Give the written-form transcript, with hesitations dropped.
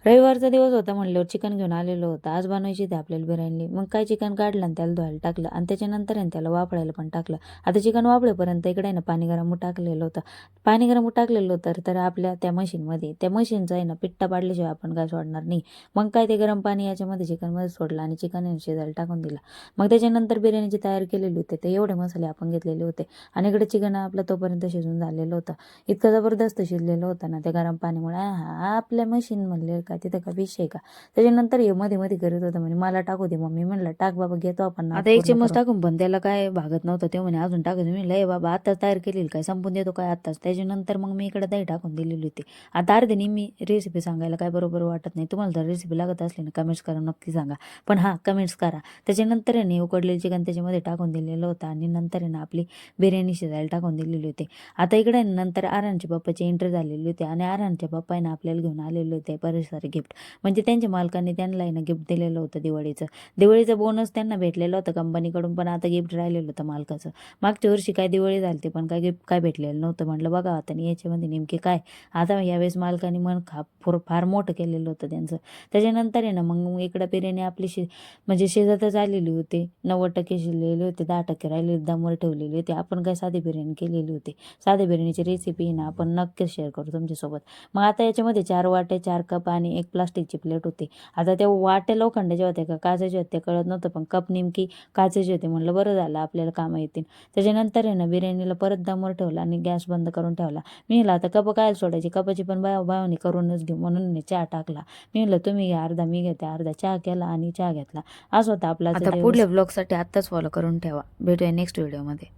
रविवारचा दिवस होता म्हणल्यावर चिकन घेऊन आलेलो होतं. आज बनवायची होती आपल्याला बिर्याणी. मग काय चिकन काढलं आणि त्याला धुवायला टाकलं आणि त्याच्यानंतर आहे ना त्याला वाफळायला पण टाकलं. आता चिकन वाफळेपर्यंत इकडे आहे ना पाणी गरम टाकलेलं होतं. पाणी गरम टाकलेलं होतं तर आपल्या त्या मशीनमध्ये त्या मशीनचा आहे ना पिट्टा पाडल्याशिवाय आपण काय सोडणार नाही. मग काय ते गरम पाणी याच्यामध्ये चिकनमध्ये सोडलं आणि चिकन आहे ना शिजायला टाकून दिलं. मग त्याच्यानंतर बिर्याणीची तयारी केलेली होती. ते एवढे मसाले आपण घेतलेले होते आणि इकडे चिकन आपलं तोपर्यंत शिजून झालेलं होतं. इतकं जबरदस्त शिजलेलं होतं ना त्या गरम पाणीमुळे. आपल्या मशीन म्हणले का तिथं का विषय का. त्याच्यानंतर हे मध्ये मध्ये करत होतं म्हणे मला टाकू दे मम्मी. म्हणलं टाक बाबा, घेतो आपण नाद आता एक पूर्ण चम्मच करून. टाकून पण त्याला काय भागत नव्हतं. ते म्हणे अजून टाकायचं. मी लय बाबा आताच तयार केलेली काय संपून देतो काय आताच. त्याच्यानंतर मग मी इकडे दही टाकून दिलेली होती. आता अर्धे मी रेसिपी सांगायला काय बरोबर वाटत नाही. तुम्हाला जर रेसिपी लागत असली ना कमेंट्स करा, नक्की सांगा. पण हां, कमेंट्स करा. त्याच्यानंतर आहे ना उकडलेलं चिकन त्याच्यामध्ये टाकून दिलेलं होतं आणि नंतर आहे ना आपली बिर्याणी शिजायला टाकून दिलेली होती. आता इकडे आहे ना नंतर आरांच्या पप्पाची एंट्री झालेली होती आणि आरांच्या पप्पा आहे ना आपल्याला घेऊन आलेले होते बरेच सारे गिफ्ट. म्हणजे त्यांच्या मालकांनी त्यांना आहे ना गिफ्ट दिलेलं होतं दिवाळीचं. दिवाळीचं बोनस त्यांना भेटलेलं होतं कंपनीकडून, पण आता गिफ्ट राहिलेलं होतं मालकाचं. मागच्या वर्षी काय दिवाळी झाली पण काय गिफ्ट काय भेटलेलं नव्हतं. म्हटलं बघा आता याच्यामध्ये नेमके काय. आता यावेळेस मालकाने मन फार मोठं केलेलं होतं त्यांचं. त्याच्यानंतर आहे ना मग इकडं बिर्याणी आपली म्हणजे शिजतच आलेली होती. 90% शिजलेली होती, 10% राहिलेली दमवर ठेवलेली होती. आपण काय साधी बिर्याणी केलेली होती. साध्या बिर्याणीची रेसिपी ना आपण नक्कीच शेअर करू तुमच्यासोबत. मग आता याच्यामध्ये 4 वाट्या, 4 कप आणि एक प्लास्टिकची प्लेट होती. आता त्या वाट्या लोखंडाच्या होत्या का काचेच्या होत्या कळत नव्हतं, पण कप नेमकी काचेचे होते. म्हणलं बरं झालं आपल्याला कामं येतील. त्याच्यानंतर आहे ना बिर्याणीला परत दमवर ठेवला आणि गॅस बंद करून ठेवला. मी म्हटलं आता कप काय सोडायची, कपाची पण बायोनी करूनच घेऊ म्हणून मी चहा टाकला. मी म्हटलं तुम्ही घ्या अर्धा, मी घेते अर्धा. चहा केला आणि चहा घेतला. असं होता आपला आता पुढल्या ब्लॉगसाठी आत्ताच फॉलो करून ठेवा. भेटूया नेक्स्ट व्हिडिओमध्ये.